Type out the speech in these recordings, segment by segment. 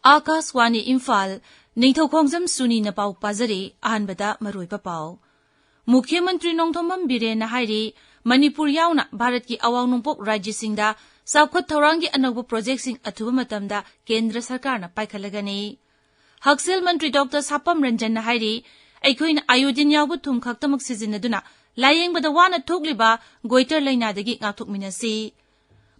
Akaswani Imphal, Ningthoukhongjam Suni na pau pazari, ahanbada maroi pa pau. Mukhyamantri Nongthombam Biren na hairi, Manipuri yauna Bharat ki awang nungpok rajya singda, Saukhat Thaurangi anauba project sing athuba matamda Kendra Sarkar na paikhalagani. Haksel Mantri Dr. Sapam Ranjan na hairi, Aikhoina ayodin yawbu thum khaktamak sizinaduna, layengbada wana thogliba goiter lainadagi ngakthokminasi.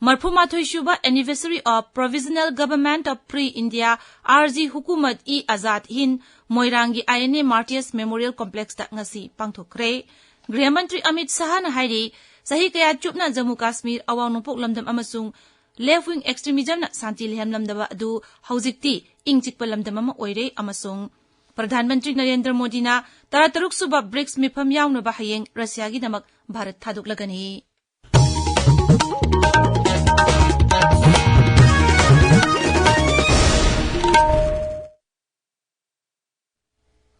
Marphumathoi Shuba Anniversary of Provisional Government of Pre-India RG Hukumat Azad Hind Moirangi INA Martyrs Memorial Complex ta ngasi pangthokre. Grihmantri Amit Shah na hairi sahi kaya chupna Jammu Kashmir awang nungpok lamdam amasung left wing extremism na santi lehem lamdaba adu haujikti ingchikpa lamdam ama oire amasung Pradhan Mantri Narendra Modi na 33 suba BRICS mifam yawnaba hayeng Russia gi namak Bharat thadoklagani.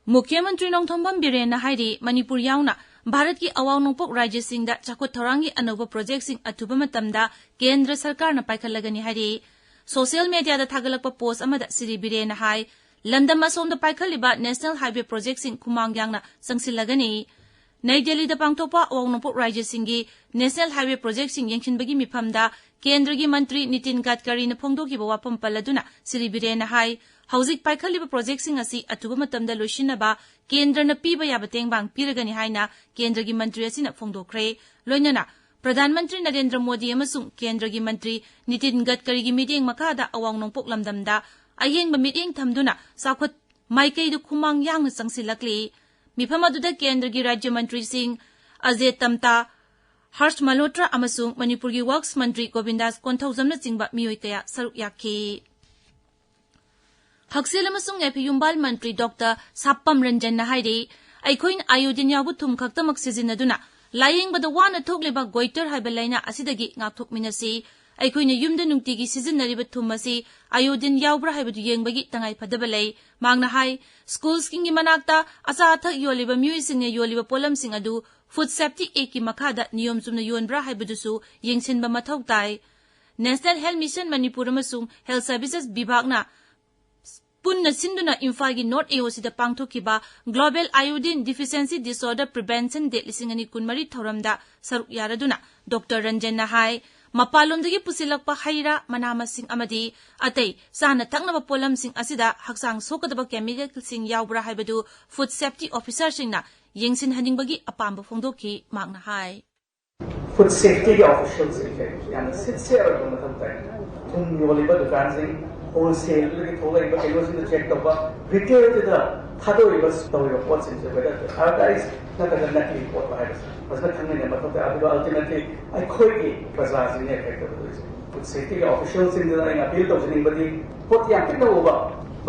Mukhyamantri Nongthombam Biren na hairi Manipur yauna Bharat ki awang nungpok rajya singda Chakhut Thaurangi anauba project sing athuba matamda Kendra Sarkar na paikhalagani hairi social media da thagalakpa post amada Siri Biren na hai Landam asomda paikhaliba National Highway project sing Khumangyang na sangsilagani Nai Delhi da pangthokpa awang nungpok rajya singi National Highway project sing yengkhinbagi mifamda Kendra gi Mantri Nitin Gadkari na phongdokiba wapam paladuna Siri Biren na hai Haujik paikhaliba project sing asi athuba matamda loisinaba Kendra na piba yaba tengbang piragani haina Kendra gi Mantri asina phongdokre loinana Pradhan Mantri Narendra Modi amasung Kendra gi Mantri Nitin Gadkari gi meeting makada awang nungpok lamdamda ayengba meeting thamduna sakhot maikaidu Khumangyang na sangsilakli mifam aduda Kendra gi Rajya Mantri Singh Ajay Tamta Harsh Malhotra amasung Manipur gi Works Mantri Govindas Konthaujam na chingba mioi kaya saruk yakhi Haksel amasung AP Yumbal Mantri Dr. Sapam Ranjan na hairi aikhoin ayodin yabu thum khaktamak sizinaduna layengbada wana thokleba goiter haiba laina asidagi ngakthokminasi aikhoina yumda nungtigi sizinariba thum asi ayodin yawbra haibadu yengbagi tangai phadaba lei mangna hai schools kingi manakta acha athak yoliba muisingna yoliba polam sing adu food safety act ki makhada niyom chumna yonbra haibadusu yengsinba mathau tai National Health Mission Manipur amasung Health Services Bibhagna Punna Sinduna Imphal gi North AOC da pangthokiba Global Iodine Deficiency Disorder Prevention Day 2023 thoramda saruk yaraduna Dr. Ranjan na hai mapalomdagi pusilakpa haira manamasing amadi atay sana taknaba polam sing asida haksang sokadaba chemical sing yawbra haibadu food safety officer singna yengsin haningbagi apamba phongdoki magna hai food safety officials yang sincere matamtai tum yoliba dukan sing wholesale lagi thola iba kelosin check tawba retail da thado iba tawiba pots in whether guys na kada nakli pot ba haibas basna thangni ne matamtai aduga ultimately ai khoi gi bazaar sing effect of food safety officials in the appeal to jining badi pot yang kita uba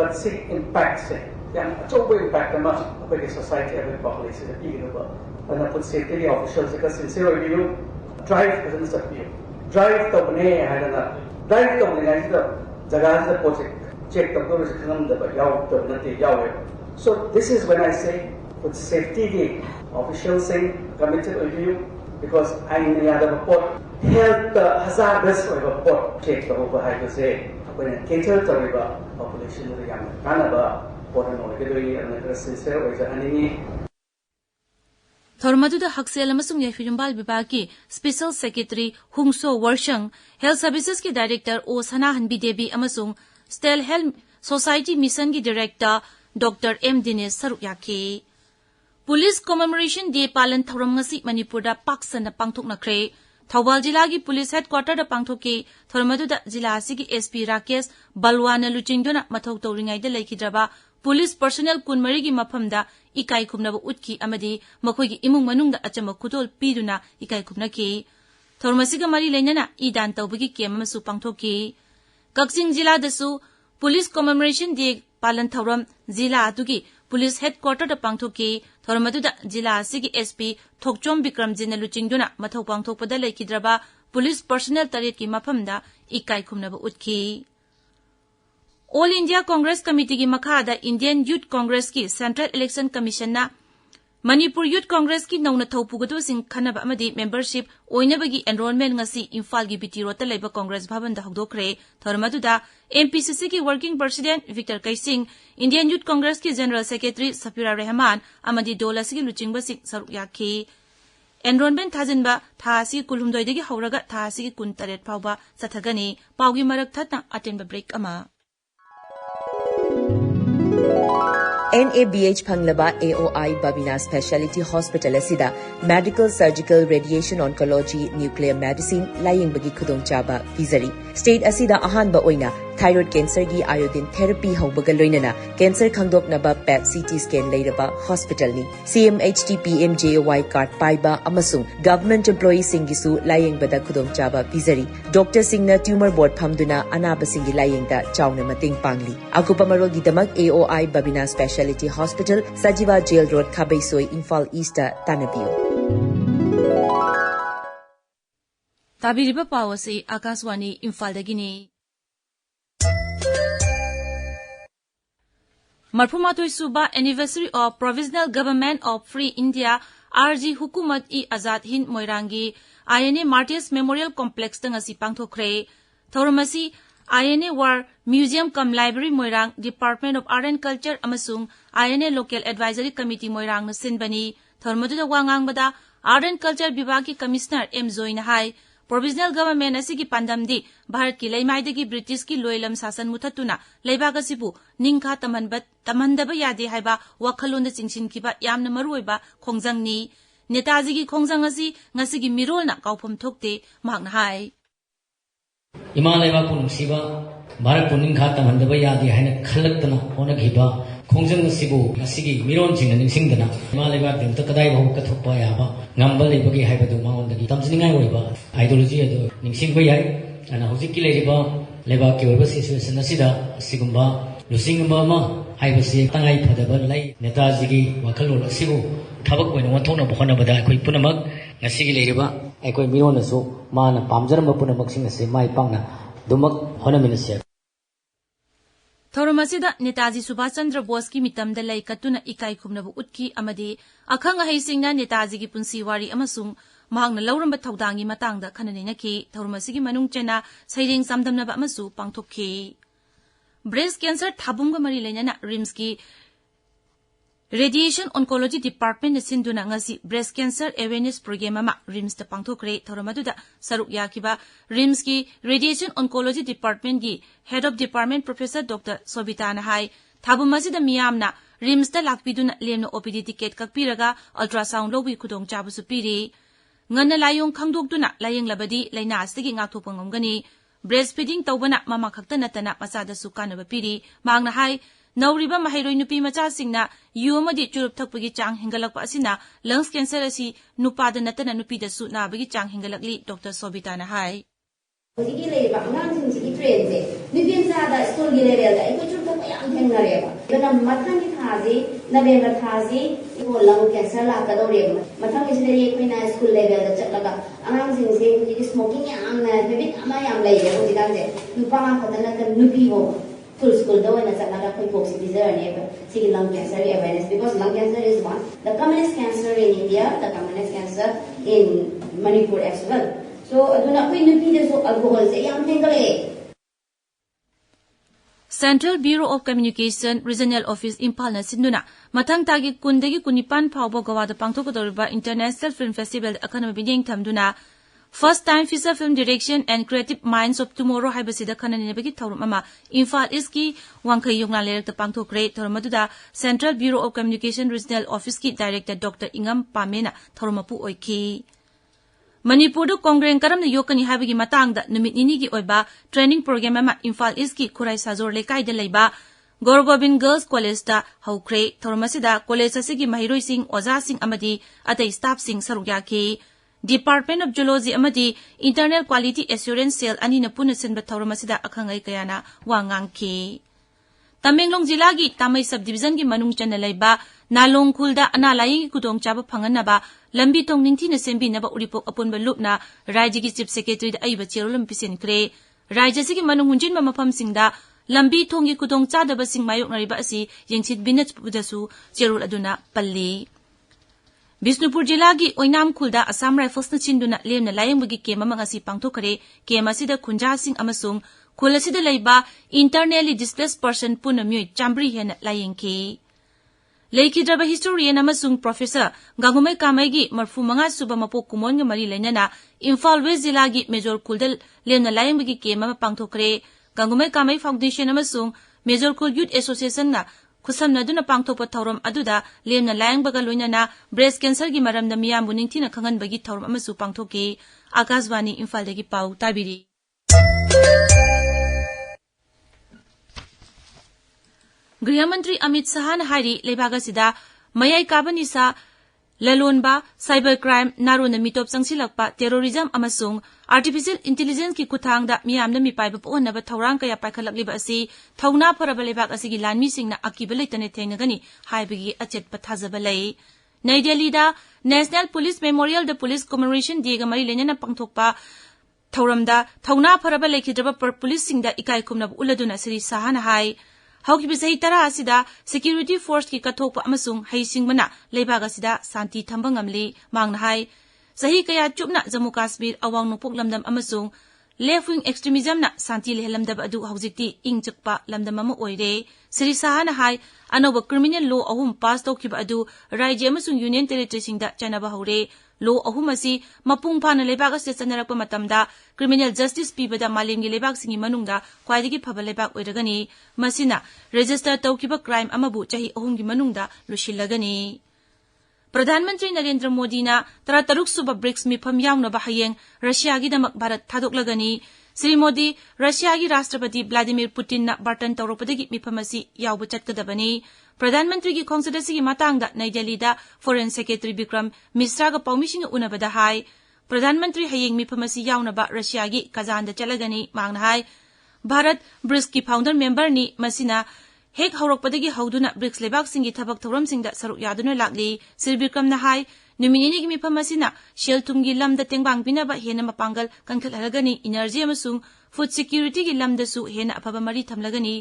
but see impact se yang chobo impact ma apni society apni population e inuba ana food safety officials ka sincere review drive business appeal drive to ne haidana drive to ne haidana jaga se project check to ko khangam da ba yaw to nati yaw so this is when I say food safety ki officials saying committed review because I need other report health hazardous report check to ko hai to say when cater to the population of the young kanaba for no ke doi an sincere oi jahani Thormaduda Haksel amasung Yafiyumbal Bibaki Special Secretary Hungso Warshang Health Services ki Director O Sanahan Bidebi amasung Stel Health Society Mission ki Director Dr. M. Dinesh saruk yakhi Police Commemoration Day palan thoram ngasi Manipur da paksana pangthok nakre Thawbal jila gi Police Headquarter da pangthoki Thormaduda jila asigi SP Rakesh Balwana luchingdona mathau tawringai da laikhidraba Police personnel kunmari gi mafamda ikai khumnaba utki amadi makhoi gi imung manungda achama khutol piduna ikai khumnaki thormasiga mari leinana idan tawbagi kem amasu pangthoki Kakching jila dasu Police Commemoration Day palan thoram jila atugi Police Headquarter da pangthoki thormaduda jila asigi SP Thokchom Bikram jina luchingduna mathau pangthokpada laikhidraba Police personnel taret ki mafamda ikai khumnaba utki All India Congress Committee ki makhada Indian Youth Congress ki Central Election Commission na Manipur Youth Congress ki nauna thaupugato sing khanaba amadi membership oinabagi enrollment ngasi Imphal gi BT Road ta laiba Congress Bhavan da hogdokre thormaduda MPCC ki working president Victor Kaising Indian Youth Congress ki general secretary Safira Rehman amadi dola sigi luchingba sing saruk yakhi enrollment thajinba thasi kulhumdoi dagi hauraga thasi ki kun taret phawba sathagani pawgi marak thatna atenba break ama NABH Phanglaba AOI Babina Specialty Hospital asida Medical Surgical Radiation Oncology Nuclear Medicine laying bagi khudong chaba vizari state asida ahanba oina thyroid cancer gi iodine therapy haubaga loinana cancer khangdoknaba PET CT scan leiraba hospital ni CMHT PMJOY card paiba amasung government employee singisu laying bada khudong chaba vizari doctor singna tumor board phamduna anaba singi laying da chawna mating pangli akupa marol gi damak AOI Babina Specialty Hospital Sajiva Jail Road Khabaisoi Imphal East Tanabiu Tabiriba pawasi Akaswani Imphal dagini Marfumatoi Suba Anniversary of Provisional Government of Free India RG Hukumat-i-Azad Hind Moirangi INA Martyrs Memorial Complex tangasi pangthokre Thormasi INA War Museum cum Library Moirang Department of Art and Culture amasung INA Local Advisory Committee Moirang na sinbani thormaduda wangangbada Art and Culture Vibhag ki Commissioner M Zoina hai Provisional Government asigi pandamdi Bharat ki laimaidagi British ki loilam sasan muthatuna laibag asibu ningkha tamhandaba yade haiba wakhalonda chingsinkiba yamna maruoiba khongjangni Netaji gi khongjang asi ngasigi mirolna kaufam thokte mahakna hai Imalaiba punungsiba Bharat puningkha tamhandaba yade haina khalaktana onaghiba khongjang asibu asigi miron jingna ningsingdana Imalaiba dimta kadai bhaw ka thokpa yaba ngambal lebagi haibadu maondagi tamjiningai oiba ideology adu ningsingba yai ana hojikki leiba leba ki oiba situation asida sigumba lusingba ma haibasi tangai phadaba lai Netaji gi wakhalon asibu thabak oina wanthona bokhana bada akoi punamak ngasigi leiba akoi miron asu mana pamjarma punamak sing ase mai pangna dumak honaminase Thoromasida Netaji Subhash Chandra Bose ki mitamda lai katuna ikai khumnabu utki amadi akhang haisingna Netaji gi punsi wari amasung mahangna lauramba thawdangi matangda khananina ki Thoromasigi manung chena saireng samdamnaba amasu pangthokki breast cancer thabumga mari leinana RIMS ki Radiation Oncology Department na sinduna ngasi breast cancer awareness program ama RIMS ta pangthokre thoromaduda saruk yakiba RIMS ki Radiation Oncology Department gi Head of Department Professor Dr. Sobita na hai thabumasi da miyamna RIMS ta lakpiduna lemno OPD ticket kakpiraga ultrasound lobi khudong chabu supiri nganna layong khangdokduna layeng labadi laina astigi ngathopangomgani breastfeeding tawbana mama khakta natana masada su kanaba piri mangna hai Nauriba mahairoi nupi macha singna yumadi churup thakpagi chang hingalakpa asina lungs cancer asi nupada natana nupi da su nabagi chang hingalakli Dr. Sobita na hai Hojiki leiba angang singsi train se nibin sada school gi level da iko churup thakpa yang hengareba gana mathang gi thaji November thaji iko lung cancer la ka doreba mathang gi sile koina school level da chatlaga angang singsi hojiki smoking yang na habit ama yang leiye hojikan se nupa ma khatana ka nupi ho full school though in a Chanaga folks is seeking lung cancer awareness because lung cancer is one the commonest cancer in India, the commonest cancer in Manipur as well. So do not be nupi so alcohol say young tingle. Central Bureau of Communication Regional Office Imphal na sinduna mathang tagi kundagi kunipan phawbo gawada pangthokadoriba International Film Festival akanama biding thamduna First time feature film direction and creative minds of tomorrow haibasida khananebagi thaurum ama Imphal East ki wangkhai yongna lerak ta pangthokre thaurumaduda Central Bureau of Communication Regional Office ki Director Dr. Ingam Pamena thaurumapu oiki Manipur do Congress karamna yokani haibagi matangda numit nini gi oiba training program ama Imphal East ki Khurai Sajor lekai da leiba Gorgobind Girls College da haukre thaurumasida college asigi mahiroi sing oja sing amadi atai staff sing sarukya ki Department of Geology amadi Internal Quality Assurance Cell ani na puna senba thaurumasida akhangai kayana wangang ki Tamenglong Jila gi Tamai Subdivision gi manung chana laiba Nalong Khulda ana laying kudong chaba phanganaba lambi tong ningthi na sembi naba uripok apunba lupna Rajya gi Chief Secretary da aiba cherolam pisen kre Rajya sigi manung hunjin ba mafam singda lambi thong gi kudong chadaba sing mayok nariba asi yengchit binach pudasu cherul aduna palli Bisnupur Jilagi Oinam Khulda Assam Rifles na chinduna lemna layingbagi kem ama ngasi pangthokare kem asida khunja sing amasung khul asida leiba internally displaced person punamyoi chambri hena layingki Leikidraba historian amasung Professor Gangumai Kamaigi marfu manga suba mapo kumon nga mari lainana Imphal West Jilagi Major Kuldal lemna layingbagi kem ama pangthokare Gangumai Kamai Foundation amasung Major Kul Youth Association na Kusam na duna pangthokpa thauram aduda lemna layingbaga loinana breast cancer gi maramda miyambu ningthina khangan bagi thauram amasu pangthoki Akashvani Imphal dagi pau tabiri Griha Mantri Amit Shah na hairi leibaga sida mayai kabanisa lalonba cyber crime narona mitop sangsilakpa terrorism amasung artificial intelligence ki kuthangda miyamna mipaiba ponaba thaurang kaya paikhalakliba asi thauna faraba lebak asigi lanmi singna akiba leitane thengagani haibagi achet pathajaba lei Nai Delhi da National Police Memorial the Police Commemoration Day ga mari lenana pangthokpa thauramda thauna faraba lekhidraba police singda ikai khumna uladuna Sri Sahana hai Hauki bisai tara asida security force ki kathokpa amasung haisingmana leibaga sida santi thamba ngamli mangna hai sahi kaya chupna Jammu Kashmir awang nopok lamdam amasung left wing extremism na santi lehelamdab adu haujikti ingchakpa lamdam ama oire Sri Sahana hai anoba criminal law ahum pass tawkiba adu rajya amasung union territory singda chanaba haure law ahum asi mapung phana lebaga se chanarakpa matamda criminal justice pibada malemgi lebak singi manungda khwaidigi phaba lebak oiragani masina register tawkiba crime amabu chahi ahumgi manungda lushillagani Pradhan Mantri Narendra Modi na 33 suba BRICS mifam yawnaba hayeng Russia gi damak Bharat thadoklagani Sri Modi Russia gi Rashtrapati Vladimir Putin na Barton tawropadagi mifam asi yawba chatkadabani Pradhan Mantri gi khongsadasi gi matangda Nai Delhi da Foreign Secretary Vikram Misra ga paumising unabada hai Pradhan Mantri hayeng mifam asi yawnaba Russia gi Kazan da chalagani mangna hai Bharat BRICS ki founder member ni masina Hek haurokpadagi hauduna BRICS lebak singi thabak thoram singda saruk yaduna lakli Sri Vikram na hai numinini gi mifam asina shell tumgi lamda tengbang binaba hena mapangal kankal haragani energy amasung food security gi lamda su hena afaba mari thamlagani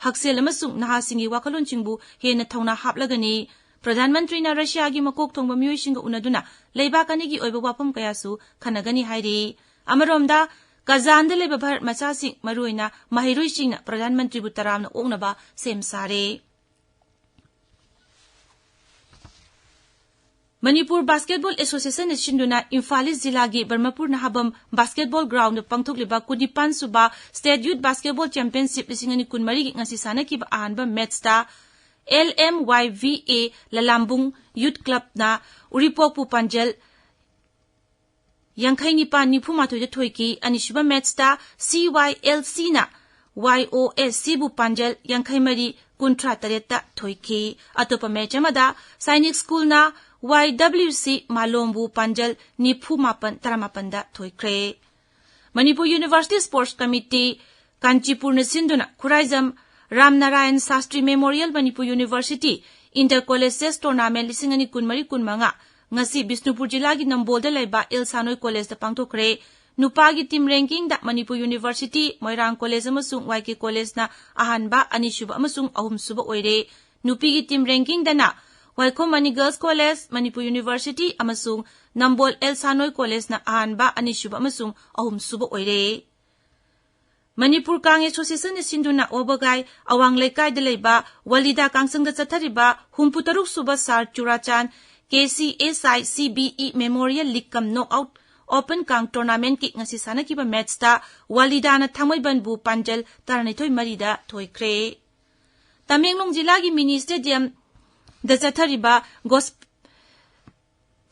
haksel amasung naha singi wakalon chingbu hena thauna haplagani Pradhan Mantri na Russia gi makok thongba miyoi singa unaduna leibakani gi oiba wapam kaya su khanagani hairi amaromda Kazan de leba Bharat machasing maruina mahiroi singna Pradhan Mantri bu taramna ongnaba sem sare Manipur Basketball Association is shinduna Imphal Jilla gi Barmapur Nahabam Basketball Ground pangthokliba Kudipan Suba State Youth Basketball Championship 2023 gi ngasi sanaki ba ahanba match ta LMYVA Lalambung Youth Club na Uripokpu Panjal Yankai Nipan Nipumato de Toiki Anishuba Metsta CYLC na YOS Sibu Panjal Yankai Mari Kuntra Tareta Toiki Atopa Mechamada Sainik School na YWC Malombu Panjal Nipumapan Taramapanda Toikre Manipur University Sports Committee Kanchipur Sinduna Kuraizam Ramnarayan Sastri Memorial Manipur University Inter-College Chess Tournament 2023 ngasi Bisnupur Jilla gi Nambolda laiba El Sanoi College da pangthokre nupagi team ranking da Manipur University Moirang College amasung YK College na ahanba anishuba amasung ahumsuba oire nupigi team ranking da na Waikomani Girls College Manipur University amasung Nambol El Sanoi College na ahanba anishuba amasung ahumsuba oire Manipur Kang Association sinduna obagai awang lekai da laiba walida kangsang da chathariba humputaruk suba sar churachan KCSI CBE Memorial League Kam Knockout Open Kang Tournament ki ngasi sanakiba match ta walidana thangmoiban bu Panjal taranithoi marida thoikre Tamenglong Jilla gi Mini Stadium da chathariba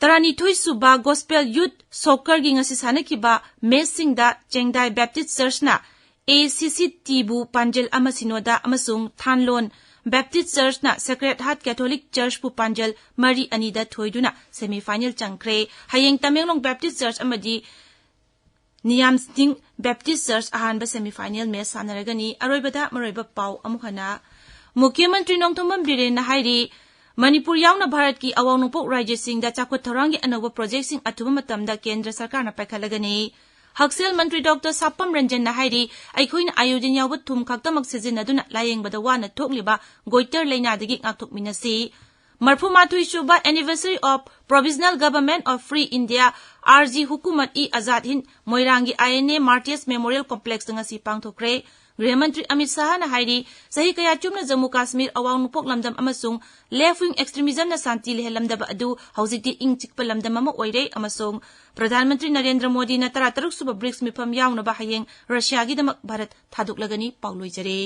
taranithoi suba Gospel Youth Soccer gi ngasi sanakiba match singda Chengdai Baptist Church na ACC Tibu Panjal amasinoda amasung Thanlon Baptist Church na Sacred Heart Catholic Church pu Panjal Mari Anida Thoiduna semi-final changkre hayeng Tamenglong Baptist Church amadi Niam Sting Baptist Church ahanba semi-final match sanaragani aroibada maroiba pau amukhana Mukhyamantri Nongthombam Biren na hairi Manipur yauna Bharat ki awang nopok rajya singda chakot thorangi anoba project sing athuba matamda Kendra Sarkar na paikhalagani Haksel Mantri Dr. Sapam Ranjan na hairi aikhoina ayojin yawba thum khaktamak sizinaduna layeng bada wana thokliba goiter leina dagi ngakthok minasi मरफुमाथुई सुबा anniversary of provisional government of free India Arzi Hukumat e Azad Hind मोइरांगी INA martyrs memorial complex ngasi पांगथोखरे गृह मंत्री अमित शाह ना हाइरी सही कया चुमना जम्मू कश्मीर अवांग नुपोक लमदम अमसुंग लेफ्ट विंग एक्सट्रीमिज्म ना शांति लेहलमदब अदु हौजिकति इंग चिकप लमदम अमा ओइरे अमसुंग प्रधानमंत्री नरेंद्र मोदी ना 33 सुब ब्रिक्स मिफम याउनबा हयेंग रशिया गी दमक भारत थादुक लगनी पाउलोइजरे।